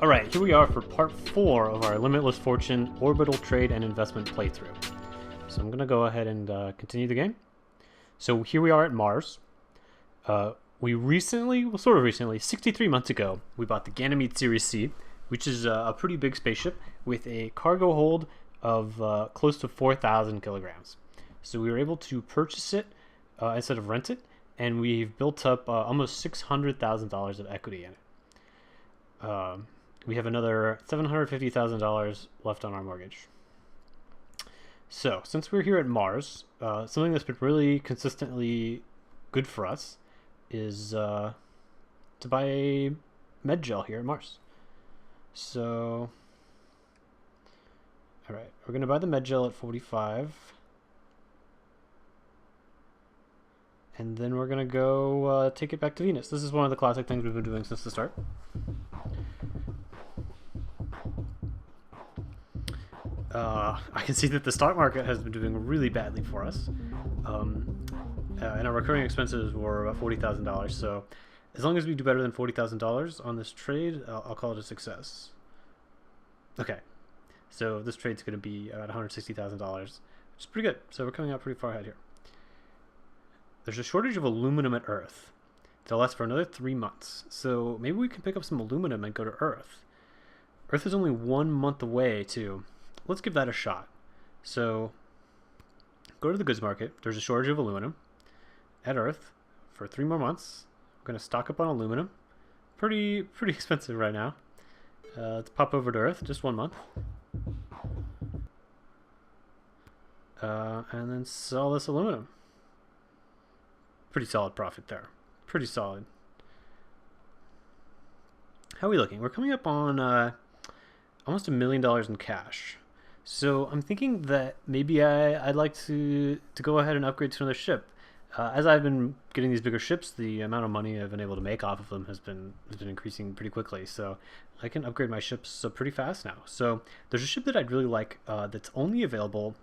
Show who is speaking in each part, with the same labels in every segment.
Speaker 1: Alright, here we are for part 4 of our Limitless Fortune Orbital Trade and Investment playthrough. So I'm going to go ahead and continue the game. So here we are at Mars. We recently, well sort of recently, 63 months ago, we bought the Ganymede Series C, which is a pretty big spaceship with a cargo hold of close to 4,000 kilograms. So we were able to purchase it instead of rent it, and we've built up almost $600,000 of equity in it. We have another $750,000 left on our mortgage. So, since we're here at Mars, something that's been really consistently good for us is to buy a med gel here at Mars. So, alright, we're going to buy the med gel at 45. And then we're going to go take it back to Venus. This is one of the classic things we've been doing since the start. I can see that the stock market has been doing really badly for us. And our recurring expenses were about $40,000. So as long as we do better than $40,000 on this trade, I'll call it a success. Okay. So this trade's going to be about $160,000, which is pretty good. So we're coming out pretty far ahead here. There's a shortage of aluminum at Earth. It'll last for another 3 months. So maybe we can pick up some aluminum and go to Earth. Earth is only 1 month away, too. Let's give that a shot. So go to the goods market. There's a shortage of aluminum at Earth for 3 more months. We're going to stock up on aluminum. Pretty expensive right now. Let's pop over to Earth, just 1 month. And then sell this aluminum. Pretty solid profit there. Pretty solid. How are we looking? We're coming up on almost $1 million in cash. So I'm thinking that maybe I'd like to go ahead and upgrade to another ship. As I've been getting these bigger ships, the amount of money I've been able to make off of them has been increasing pretty quickly. So I can upgrade my ships pretty fast now. So there's a ship that I'd really like that's only available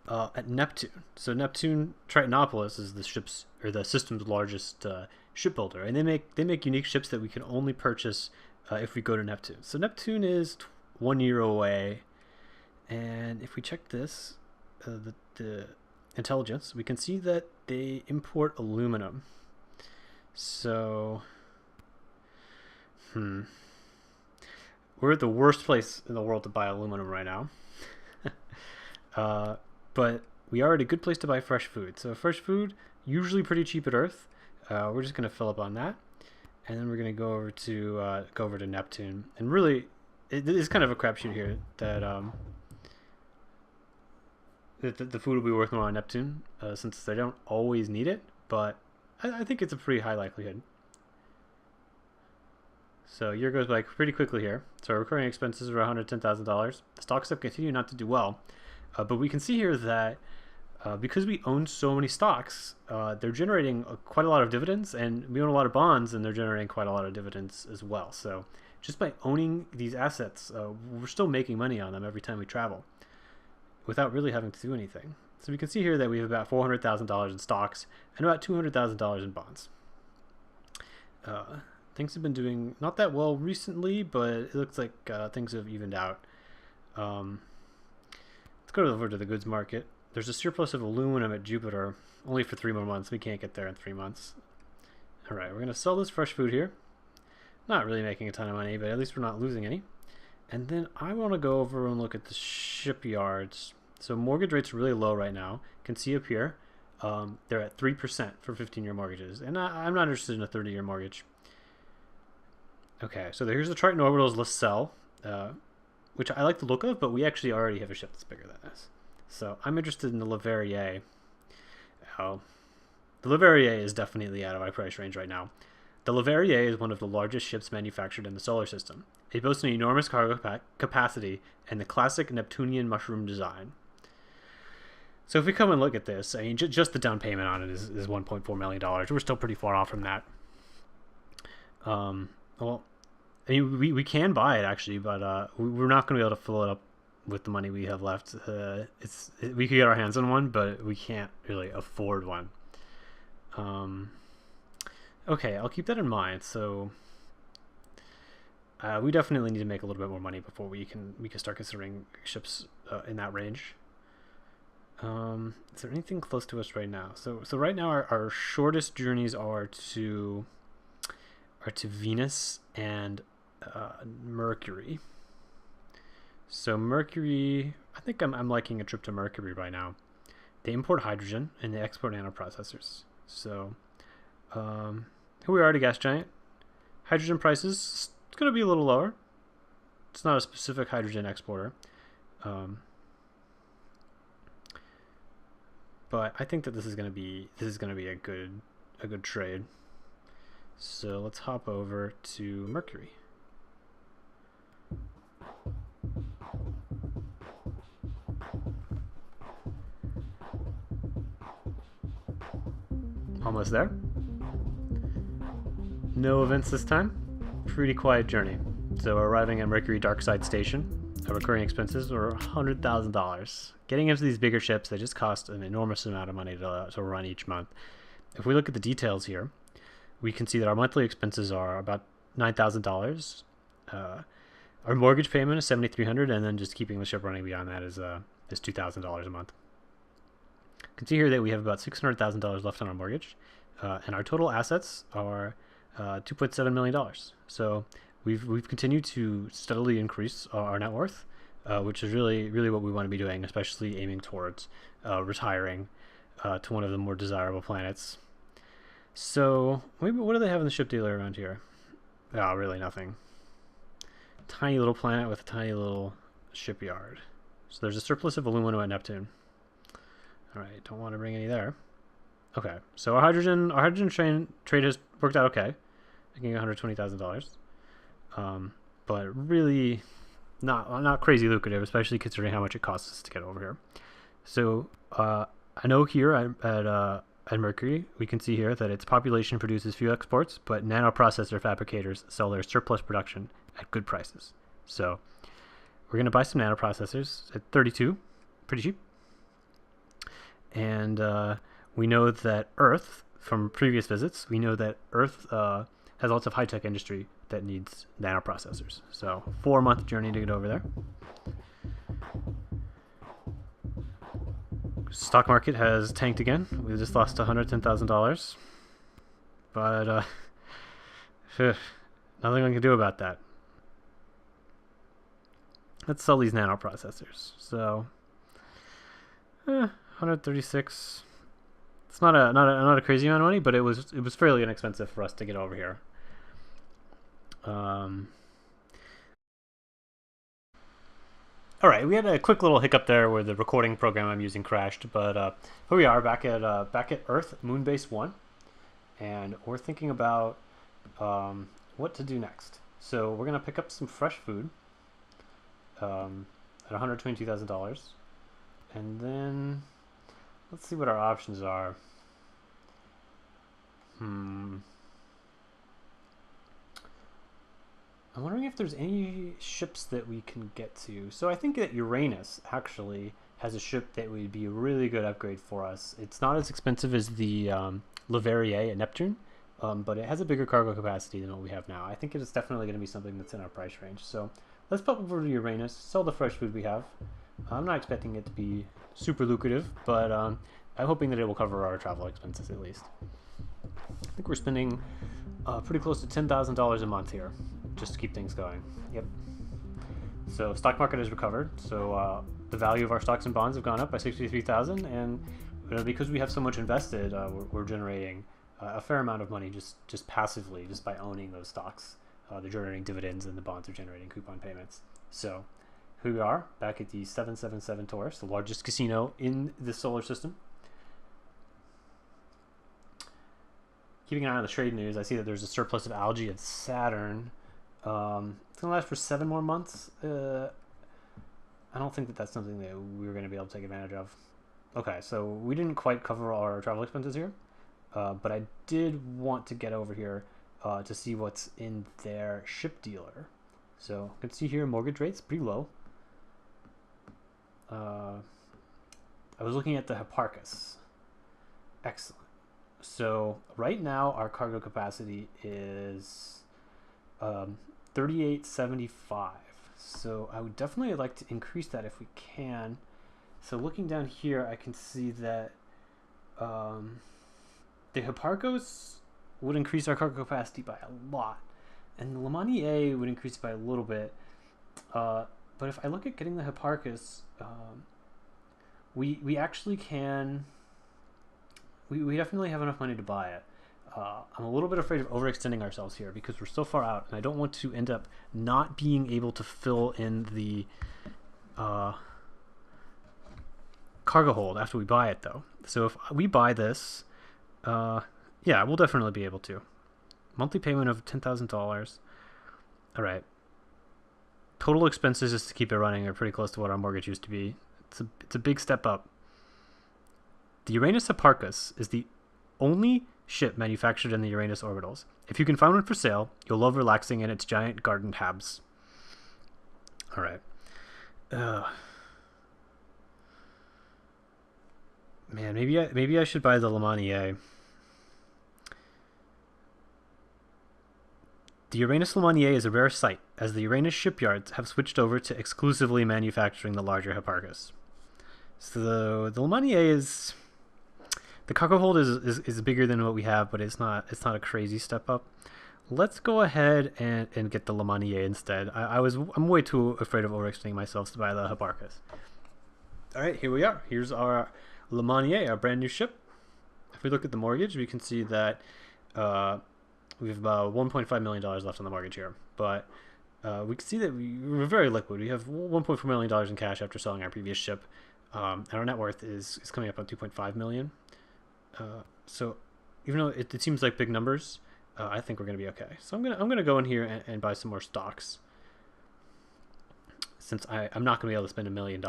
Speaker 1: at Neptune. So Neptune Tritonopolis is the ship's or the system's largest shipbuilder, and they make unique ships that we can only purchase if we go to Neptune. So Neptune is 1 year away, and if we check this, the intelligence, we can see that they import aluminum. So, we're at the worst place in the world to buy aluminum right now. But we are at a good place to buy fresh food. So fresh food, usually pretty cheap at Earth. We're just going to fill up on that, and then we're going to go over to Neptune. And really, it is kind of a crapshoot here that the food will be worth more on Neptune, since they don't always need it. But I think it's a pretty high likelihood. So year goes by pretty quickly here. So our recurring expenses are $110,000. The stocks have continued not to do well. But we can see here that because we own so many stocks, they're generating quite a lot of dividends, and we own a lot of bonds, and they're generating quite a lot of dividends as well. So just by owning these assets, we're still making money on them every time we travel without really having to do anything. So we can see here that we have about $400,000 in stocks and about $200,000 in bonds. Things have been doing not that well recently, but it looks like things have evened out. Let's go over to the goods market. There's a surplus of aluminum at Jupiter, only for 3 more months. We can't get there in 3 months. All right, we're going to sell this fresh food here. Not really making a ton of money, but at least we're not losing any. And then I want to go over and look at the shipyards. So mortgage rates are really low right now. You can see up here, they're at 3% for 15-year mortgages. And I'm not interested in a 30-year mortgage. Okay, so here's the Triton Orbitals let's sell, which I like the look of, but we actually already have a ship that's bigger than this. So I'm interested in the Leverrier. Oh, the Leverrier is definitely out of my price range right now. The Leverrier is one of the largest ships manufactured in the solar system. It boasts an enormous cargo capacity and the classic Neptunian mushroom design. So if we come and look at this, I mean, just the down payment on it is $1.4 million. We're still pretty far off from that. Well, I mean, we can buy it actually, but we're not going to be able to fill it up with the money we have left. We could get our hands on one, but we can't really afford one. Okay, I'll keep that in mind. So we definitely need to make a little bit more money before we can start considering ships in that range. Is there anything close to us right now? So right now our shortest journeys are to Venus and Mercury. So Mercury, I think I'm liking a trip to Mercury right now. They import hydrogen and they export nanoprocessors. So here we are at a gas giant. Hydrogen prices, it's going to be a little lower. It's not a specific hydrogen exporter. But I think that this is going to be a good trade. So let's hop over to Mercury. Almost there. No events this time. Pretty quiet journey. So we're arriving at Mercury Darkside Station. Our recurring expenses were $100,000. Getting into these bigger ships, they just cost an enormous amount of money to run each month. If we look at the details here, we can see that our monthly expenses are about $9,000. Our mortgage payment is $7,300, and then just keeping the ship running beyond that is $2,000 a month. You can see here that we have about $600,000 left on our mortgage, and our total assets are $2.7 million. So we've continued to steadily increase our net worth, which is really what we want to be doing, especially aiming towards retiring to one of the more desirable planets. So maybe what do they have in the ship dealer around here? Oh, really nothing. Tiny little planet with a tiny little shipyard. So there's a surplus of aluminum at Neptune. All right, don't want to bring any there. Okay, so our hydrogen trade has worked out okay, making $120,000. But really not crazy lucrative, especially considering how much it costs us to get over here. So I know here at Mercury, we can see here that its population produces few exports, but nanoprocessor fabricators sell their surplus production at good prices. So we're going to buy some nanoprocessors at 32, pretty cheap. And we know that Earth, from previous visits, we know that Earth has lots of high-tech industry that needs nanoprocessors. So 4-month journey to get over there. Stock market has tanked again. We just lost $110,000. But nothing we can do about that. Let's sell these nanoprocessors. So 136. It's not a crazy amount of money, but it was fairly inexpensive for us to get over here. All right, we had a quick little hiccup there where the recording program I'm using crashed, but here we are back at Earth, Moonbase 1, and we're thinking about what to do next. So we're gonna pick up some fresh food at $122,000, and then let's see what our options are. I'm wondering if there's any ships that we can get to. So I think that Uranus actually has a ship that would be a really good upgrade for us. It's not as expensive as the Leverrier at Neptune, but it has a bigger cargo capacity than what we have now. I think it is definitely going to be something that's in our price range. So let's pop over to Uranus, sell the fresh food we have. I'm not expecting it to be super lucrative, but I'm hoping that it will cover our travel expenses at least. I think we're spending pretty close to $10,000 a month here, just to keep things going. Yep. So stock market has recovered. So the value of our stocks and bonds have gone up by $63,000, and because we have so much invested, we're generating a fair amount of money just passively, just by owning those stocks. They're generating dividends, and the bonds are generating coupon payments. So here we are back at the 777 Taurus, the largest casino in the solar system. Keeping an eye on the trade news, I see that there's a surplus of algae at Saturn. It's going to last for 7 more months. I don't think that that's something that we're going to be able to take advantage of. Okay, so we didn't quite cover our travel expenses here, but I did want to get over here to see what's in their ship dealer. So you can see here mortgage rates pretty low. I was looking at the Hipparchus. Excellent. So right now our cargo capacity is 38.75. So I would definitely like to increase that if we can. So looking down here, I can see that the Hipparcos would increase our cargo capacity by a lot, and the Lemanier would increase by a little bit. But if I look at getting the Hipparcos, we actually can. We definitely have enough money to buy it. I'm a little bit afraid of overextending ourselves here because we're so far out, and I don't want to end up not being able to fill in the cargo hold after we buy it, though. So if we buy this, yeah, we'll definitely be able to. Monthly payment of $10,000. All right. Total expenses just to keep it running are pretty close to what our mortgage used to be. It's a big step up. The Uranus Hipparchus is the only ship manufactured in the Uranus orbitals. If you can find one for sale, you'll love relaxing in its giant garden habs. All right. Man, maybe I should buy the Lemanier. The Uranus Lemanier is a rare sight, as the Uranus shipyards have switched over to exclusively manufacturing the larger Hipparchus. So the Lemanier is... The cargo hold is bigger than what we have, but it's not a crazy step up. Let's go ahead and get the Lemanier instead. I'm way too afraid of overextending myself to buy the Hipparchus. All right, here we are. Here's our Lemanier, our brand new ship. If we look at the mortgage, we can see that we have about $1.5 million left on the mortgage here. But we can see that we're very liquid. We have $1.4 million in cash after selling our previous ship. And our net worth is coming up on $2.5 million. So even though it seems like big numbers, I think we're going to be okay. So I'm gonna go in here and buy some more stocks, since I'm not going to be able to spend $1 million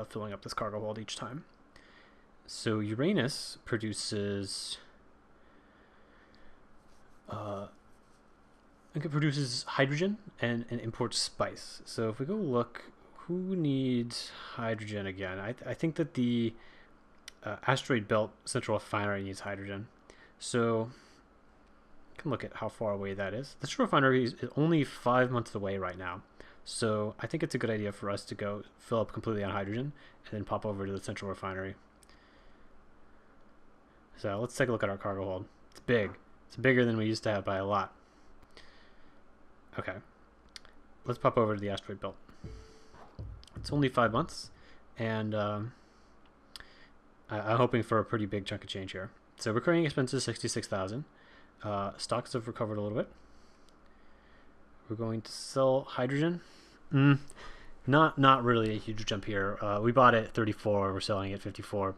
Speaker 1: filling up this cargo hold each time. So Uranus produces, I think it produces hydrogen and imports spice. So if we go look, who needs hydrogen again? I think that the asteroid belt central refinery needs hydrogen. So you can look at how far away that is. The central refinery is only 5 months away right now. So I think it's a good idea for us to go fill up completely on hydrogen and then pop over to the central refinery. So let's take a look at our cargo hold. It's big. It's bigger than we used to have by a lot. Okay. Let's pop over to the asteroid belt. It's only 5 months, and I'm hoping for a pretty big chunk of change here. So recurring expenses, $66,000. Stocks have recovered a little bit. We're going to sell hydrogen. Not really a huge jump here. We bought it at 34. We're selling it at 54.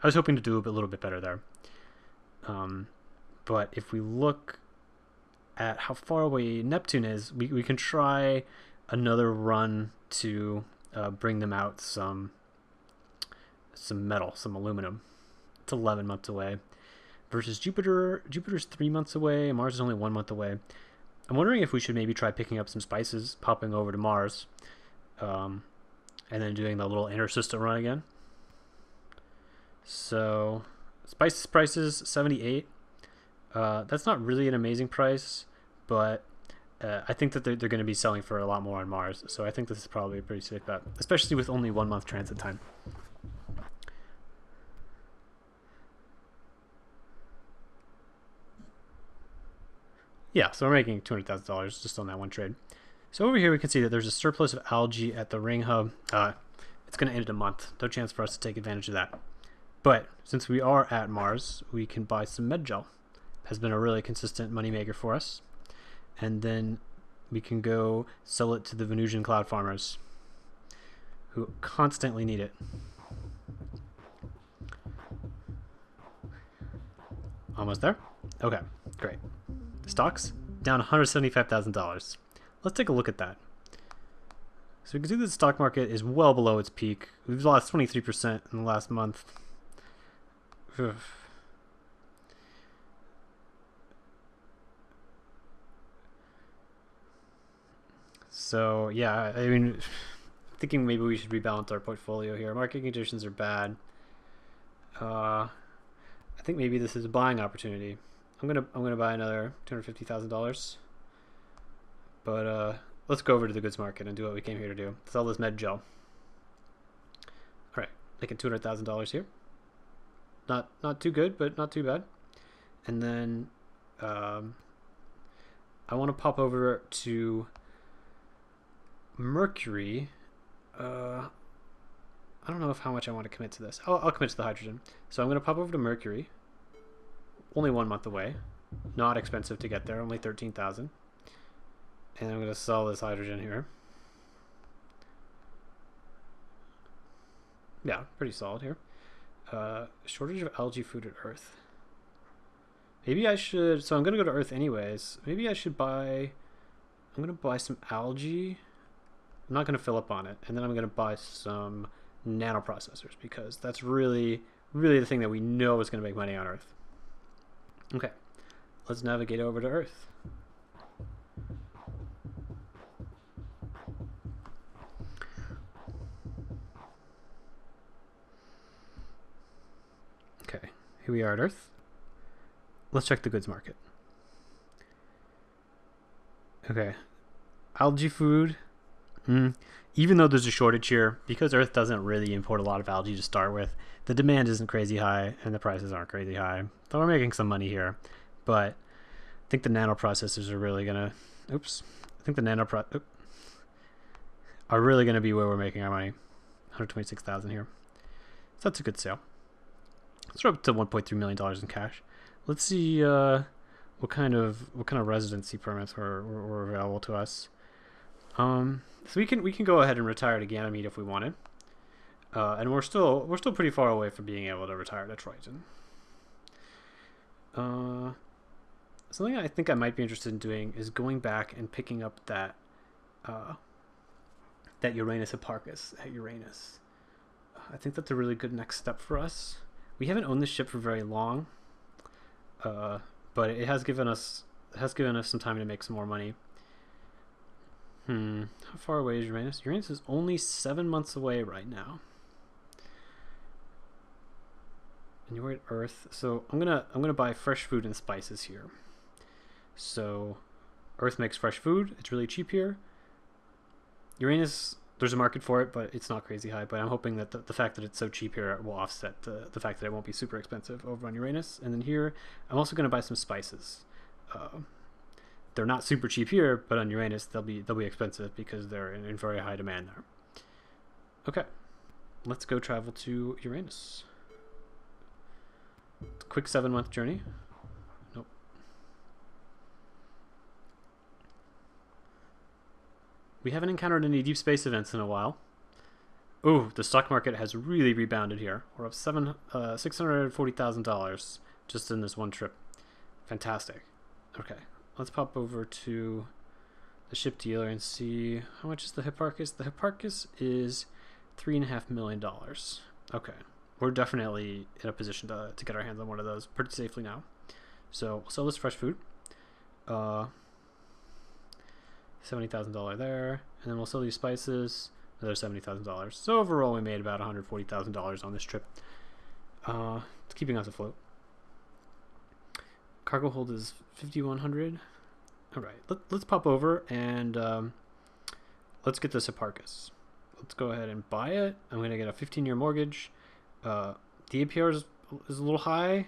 Speaker 1: I was hoping to do a little bit better there. But if we look at how far away Neptune is, we can try another run to bring them out some metal, some aluminum. It's 11 months away. Versus Jupiter. Jupiter's 3 months away, and Mars is only 1 month away. I'm wondering if we should maybe try picking up some spices, popping over to Mars, and then doing the little inner system run again. So, spices prices, 78. That's not really an amazing price, but I think that they're going to be selling for a lot more on Mars. So I think this is probably a pretty safe bet, especially with only 1 month transit time. Yeah, so we're making $200,000 just on that one trade. So over here we can see that there's a surplus of algae at the ring hub. It's going to end in a month. No chance for us to take advantage of that. But since we are at Mars, we can buy some med gel. Has been a really consistent moneymaker for us. And then we can go sell it to the Venusian cloud farmers who constantly need it. Almost there? Okay, great. Stocks down $175,000. Let's take a look at that. So we can see that the stock market is well below its peak. We've lost 23% in the last month. Ugh. So yeah, I mean, thinking maybe we should rebalance our portfolio here. Market conditions are bad. I think maybe this is a buying opportunity. I'm gonna buy another $250,000. But let's go over to the goods market and do what we came here to do. Sell this med gel. All right, making $200,000 here. Not too good, but not too bad. And then I want to pop over to Mercury. I don't know how much I want to commit to this. I'll commit to the hydrogen. So I'm going to pop over to Mercury. Only 1 month away. Not expensive to get there. Only 13,000. And I'm going to sell this hydrogen here. Yeah, pretty solid here. Shortage of algae food at Earth. Maybe I should... So I'm going to go to Earth anyways. Maybe I should buy... I'm going to buy some algae. I'm not going to fill up on it. And then I'm going to buy some nanoprocessors because that's really, really the thing that we know is going to make money on Earth. Okay. Let's navigate over to Earth. Okay. Here we are at Earth. Let's check the goods market. Okay. Algae food. Even though there's a shortage here, because Earth doesn't really import a lot of algae to start with, the demand isn't crazy high and the prices aren't crazy high. So we're making some money here. But I think the nanoprocessors are really going to... Oops. I think the are really going to be where we're making our money. 126,000 here. So that's a good sale. Let's up to $1.3 million in cash. Let's see what kind of residency permits were available to us. So we can go ahead and retire to Ganymede if we wanted, and we're still pretty far away from being able to retire to Triton. Something I think I might be interested in doing is going back and picking up that Uranus Hipparchus at Uranus. I think that's a really good next step for us. We haven't owned this ship for very long, but it has given us some time to make some more money. How far away is Uranus? Uranus is only 7 months away right now. And you're at Earth, so I'm gonna buy fresh food and spices here. So Earth makes fresh food. It's really cheap here. Uranus, there's a market for it, but it's not crazy high. But I'm hoping that the fact that it's so cheap here will offset the fact that it won't be super expensive over on Uranus. And then here, I'm also gonna buy some spices. They're not super cheap here, but on Uranus they'll be expensive because they're in very high demand there. Okay, let's go travel to Uranus. Quick 7-month journey. Nope. We haven't encountered any deep space events in a while. Ooh, the stock market has really rebounded here. We're up $640,000 just in this one trip. Fantastic. Okay. Let's pop over to the ship dealer and see how much is the Hipparchus. The Hipparchus is $3.5 million. Okay, we're definitely in a position to get our hands on one of those pretty safely now. So we'll sell this fresh food. $70,000 there, and then we'll sell these spices. Another $70,000. So overall, we made about $140,000 on this trip. It's keeping us afloat. Cargo hold is 5,100. All right, let's pop over and let's get this Hipparchus. Let's go ahead and buy it. I'm going to get a 15-year mortgage. The APR is a little high,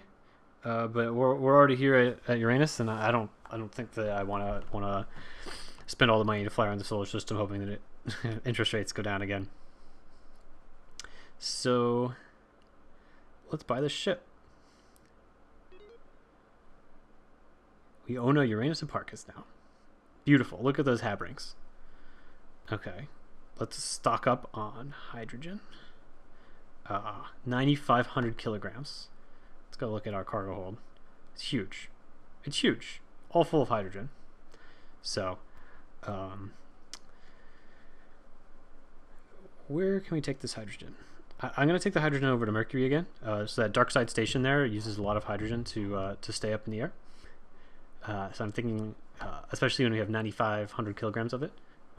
Speaker 1: but we're already here at Uranus, and I don't think that I want to spend all the money to fly around the solar system, hoping that interest rates go down again. So let's buy this ship. We own a Uranus Hipparchus now. Beautiful. Look at those habrings. Okay. Let's stock up on hydrogen. 9,500 kilograms. Let's go look at our cargo hold. It's huge. It's huge. All full of hydrogen. So, where can we take this hydrogen? I'm going to take the hydrogen over to Mercury again. So that dark side station there uses a lot of hydrogen to stay up in the air. So I'm thinking, especially when we have 9,500 kilograms of it,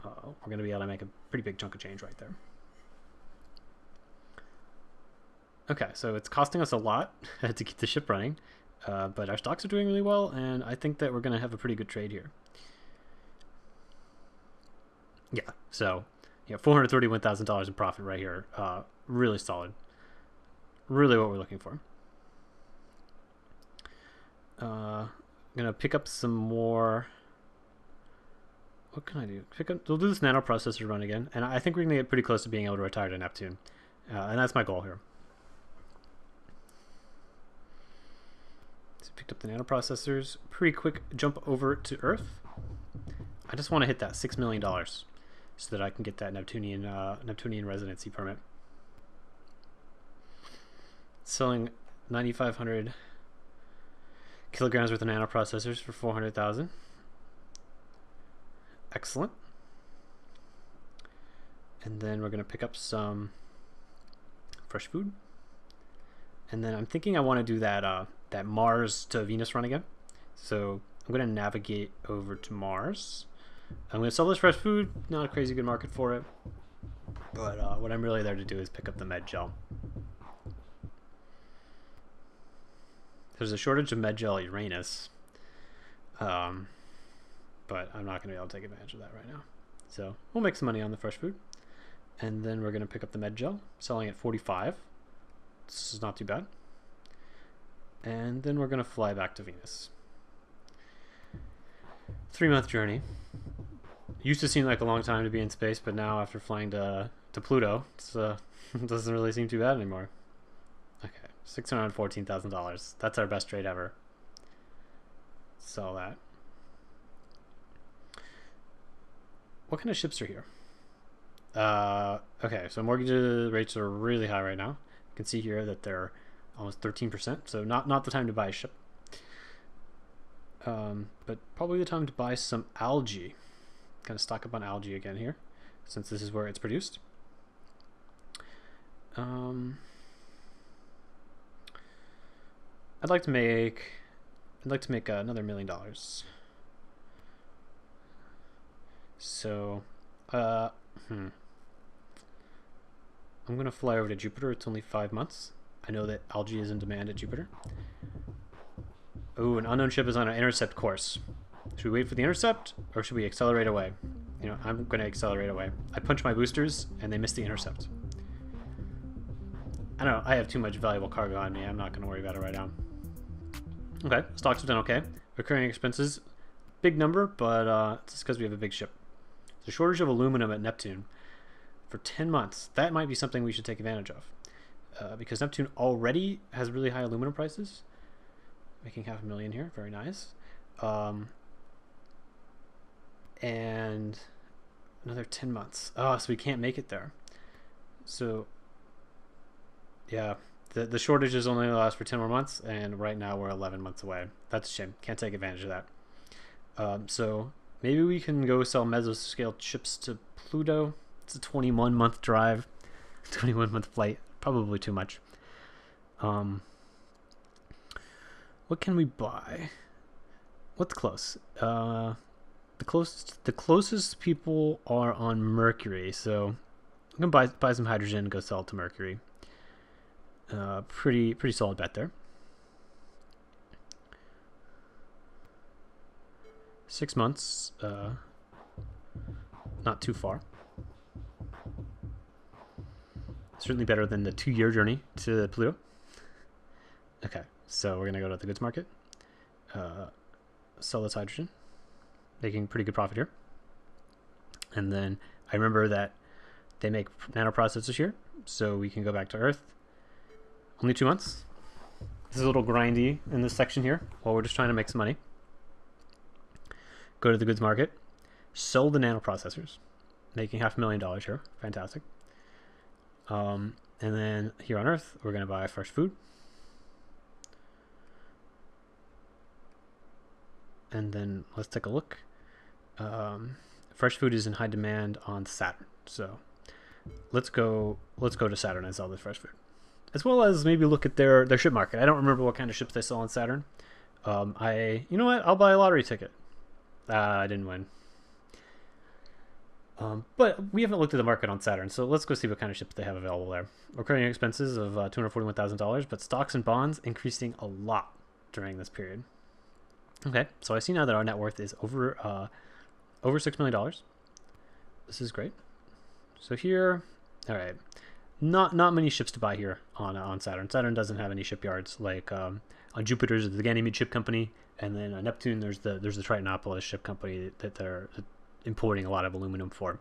Speaker 1: we're going to be able to make a pretty big chunk of change right there. Okay, so it's costing us a lot to keep the ship running, but our stocks are doing really well, and I think that we're going to have a pretty good trade here. Yeah, so yeah, $431,000 in profit right here. Really solid. Really what we're looking for. I'm gonna pick up some more. What can I do? We'll do this nano processor run again, and I think we're gonna get pretty close to being able to retire to Neptune, and that's my goal here. So picked up the nano processors. Pretty quick jump over to Earth. I just want to hit that $6 million so that I can get that Neptunian residency permit. Selling 9,500 kilograms worth of nanoprocessors for 400,000. Excellent. And then we're going to pick up some fresh food. And then I'm thinking I want to do that that Mars to Venus run again. So I'm going to navigate over to Mars. I'm going to sell this fresh food. Not a crazy good market for it. But what I'm really there to do is pick up the med gel. There's a shortage of med gel at Uranus. But I'm not going to be able to take advantage of that right now. So we'll make some money on the fresh food. And then we're going to pick up the med gel, selling at 45. This is not too bad. And then we're going to fly back to Venus. 3-month journey. Used to seem like a long time to be in space, but now after flying to Pluto, it doesn't really seem too bad anymore. Okay, $614,000. That's our best trade ever. Sell that. What kind of ships are here? Okay, so mortgage rates are really high right now. You can see here that they're almost 13%, so not the time to buy a ship. But probably the time to buy some algae. Kind of stock up on algae again here, since this is where it's produced. I'd like to make another $1 million. So, I'm gonna fly over to Jupiter. It's only 5 months. I know that algae is in demand at Jupiter. Oh, an unknown ship is on an intercept course. Should we wait for the intercept, or should we accelerate away? You know, I'm going to accelerate away. I punch my boosters, and they miss the intercept. I don't know. I have too much valuable cargo on me. I'm not going to worry about it right now. Okay, stocks have done okay. Recurring expenses, big number, but it's just because we have a big ship. There's a shortage of aluminum at Neptune for 10 months. That might be something we should take advantage of, because Neptune already has really high aluminum prices. Making $500,000 here. Very nice. And another 10 months. Oh, so we can't make it there. So yeah, the shortages only last for 10 more months, and right now we're 11 months away. That's a shame. Can't take advantage of that. So maybe we can go sell mesoscale ships to Pluto. It's a 21-month drive, 21-month flight. Probably too much. What can we buy? What's close? The closest people are on Mercury, so I'm gonna buy some hydrogen and go sell it to Mercury. Pretty solid bet there. 6 months, not too far. Certainly better than the 2-year journey to Pluto. Okay, so we're gonna go to the goods market. Sell this hydrogen, making pretty good profit here. And then I remember that they make nanoprocessors here, so we can go back to Earth. Only 2 months. This is a little grindy in this section here while we're just trying to make some money. Go to the goods market, sell the nanoprocessors, making $500,000 here. Fantastic. And then here on Earth, we're going to buy fresh food. And then let's take a look. Fresh food is in high demand on Saturn, so let's go to Saturn and sell this fresh food, as well as maybe look at their ship market. I don't remember what kind of ships they sell on Saturn. You know what? I'll buy a lottery ticket. I didn't win. But we haven't looked at the market on Saturn, so let's go see what kind of ships they have available there. Recurring expenses of $241,000, but stocks and bonds increasing a lot during this period. Okay, so I see now that our net worth is over $6 million. This is great. So here, all right, not many ships to buy here on Saturn. Saturn doesn't have any shipyards like on Jupiter. There's the Ganymede Ship Company, and then on Neptune there's the Tritonopolis Ship Company that they're importing a lot of aluminum for.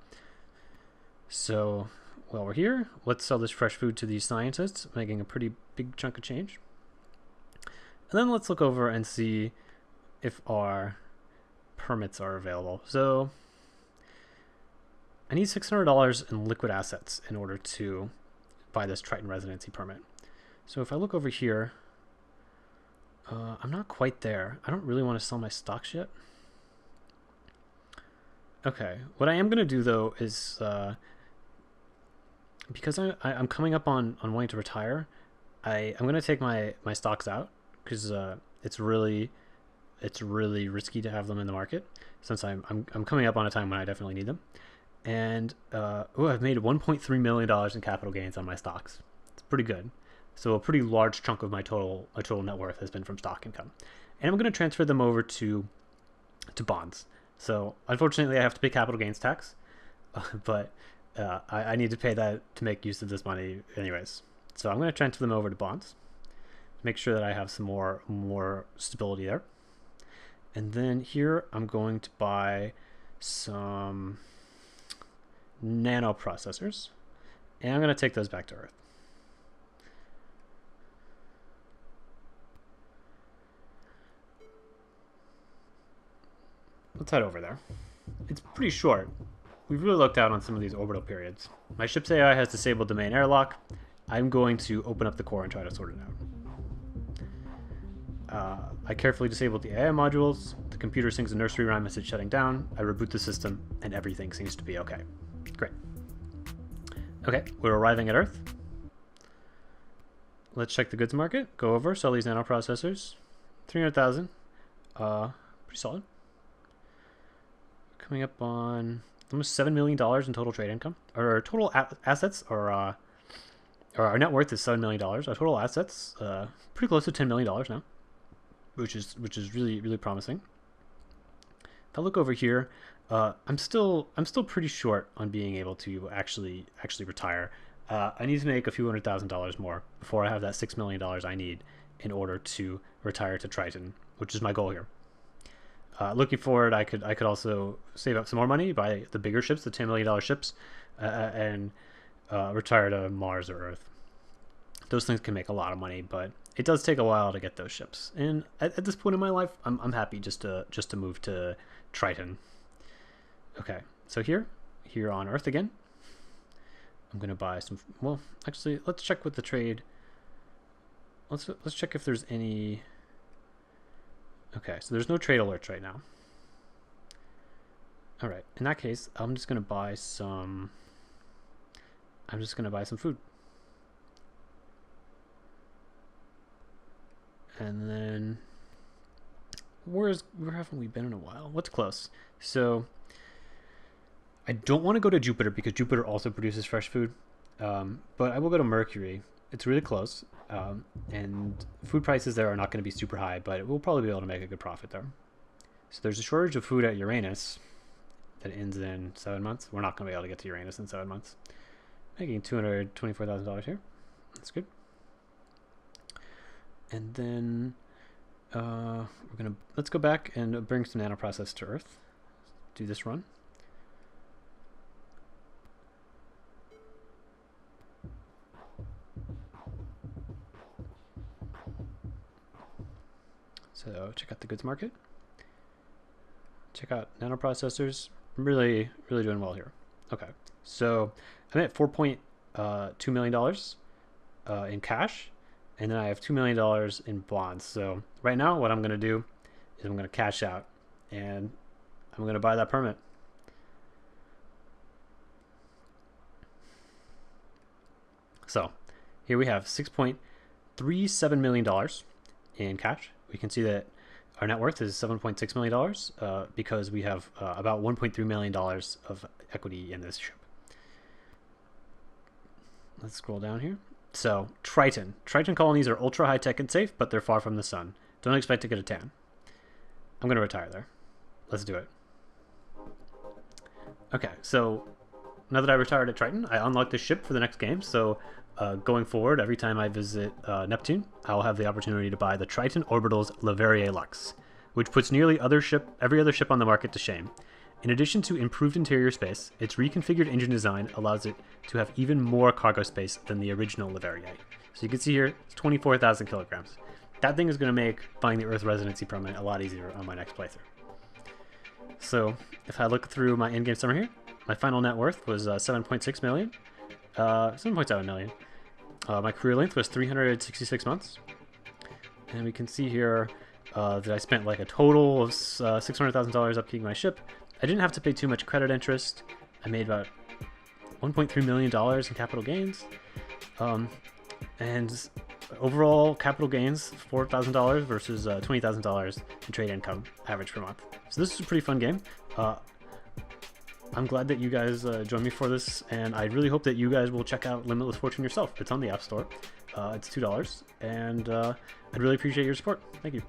Speaker 1: So while we're here, let's sell this fresh food to these scientists, making a pretty big chunk of change. And then let's look over and see if our permits are available. So I need $600 in liquid assets in order to buy this Triton residency permit. So if I look over here, I'm not quite there. I don't really want to sell my stocks yet. Okay, what I am going to do though is, because I'm coming up on wanting to retire, I'm going to take my stocks out because it's really risky to have them in the market since I'm coming up on a time when I definitely need them. And I've made $1.3 million in capital gains on my stocks. It's pretty good. So a pretty large chunk of my total net worth has been from stock income, and I'm going to transfer them over to bonds. So unfortunately, I have to pay capital gains tax, but I need to pay that to make use of this money anyways. So I'm going to transfer them over to bonds, make sure that I have some more stability there. And then here I'm going to buy some nano processors, and I'm going to take those back to Earth. Let's head over there. It's pretty short. We've really looked out on some of these orbital periods. My ship's AI has disabled domain airlock. I'm going to open up the core and try to sort it out. I carefully disabled the AI modules. The computer sings a nursery rhyme as it's shutting down. I reboot the system, and everything seems to be okay. Great. Okay, we're arriving at Earth. Let's check the goods market. Go over, sell these nanoprocessors. 300,000. Pretty solid. Coming up on almost $7 million in total trade income. Our total assets are, our net worth is $7 million. Our total assets, pretty close to $10 million now, which is really promising. If I look over here, I'm still pretty short on being able to actually retire. I need to make a few $100,000 more before I have that $6 million I need in order to retire to Triton, which is my goal here. Looking forward, I could also save up some more money, buy the bigger ships, the $10 million ships, and retire to Mars or Earth. Those things can make a lot of money, but it does take a while to get those ships. And at this point in my life, I'm happy just to move to Triton. Okay, so here on Earth again, I'm gonna buy some. Well, actually, let's check with the trade. Let's check if there's any. Okay, so there's no trade alerts right now. All right, in that case, I'm just gonna buy some food. And then where haven't we been in a while? What's close? So I don't want to go to Jupiter because Jupiter also produces fresh food, but I will go to Mercury. It's really close, and food prices there are not going to be super high, but we'll probably be able to make a good profit there. So there's a shortage of food at Uranus that ends in 7 months. We're not going to be able to get to Uranus in 7 months. Making $224,000 here. That's good. And then let's go back and bring some nanoprocess to Earth. Do this run. So check out the goods market. Check out nanoprocessors. I'm really doing well here. Okay, so I'm at $4.2 million in cash, and then I have $2 million in bonds. So right now, what I'm going to do is I'm going to cash out, and I'm going to buy that permit. So here we have $6.37 million in cash. We can see that our net worth is $7.6 million because we have about $1.3 million of equity in this ship. Let's scroll down here. So Triton colonies are ultra high tech and safe, but they're far from the sun. Don't expect to get a tan. I'm going to retire there. Let's do it. Okay, so now that I retired at Triton, I unlocked the ship for the next game. So going forward, every time I visit Neptune, I'll have the opportunity to buy the Triton Orbital's Leverrier Lux, which puts nearly every other ship on the market to shame. In addition to improved interior space, its reconfigured engine design allows it to have even more cargo space than the original Leverrier. So you can see here, it's 24,000 kilograms. That thing is going to make buying the Earth Residency permanent a lot easier on my next playthrough. So if I look through my in-game summary here, my final net worth was 7.6 million, 7.7 million. My career length was 366 months. And we can see here that I spent like a total of $600,000 upkeeping my ship. I didn't have to pay too much credit interest. I made about $1.3 million in capital gains. And overall capital gains, $4,000 versus $20,000 in trade income average per month. So this is a pretty fun game. I'm glad that you guys joined me for this, and I really hope that you guys will check out Limitless Fortune yourself. It's on the App Store. It's $2, and I'd really appreciate your support. Thank you.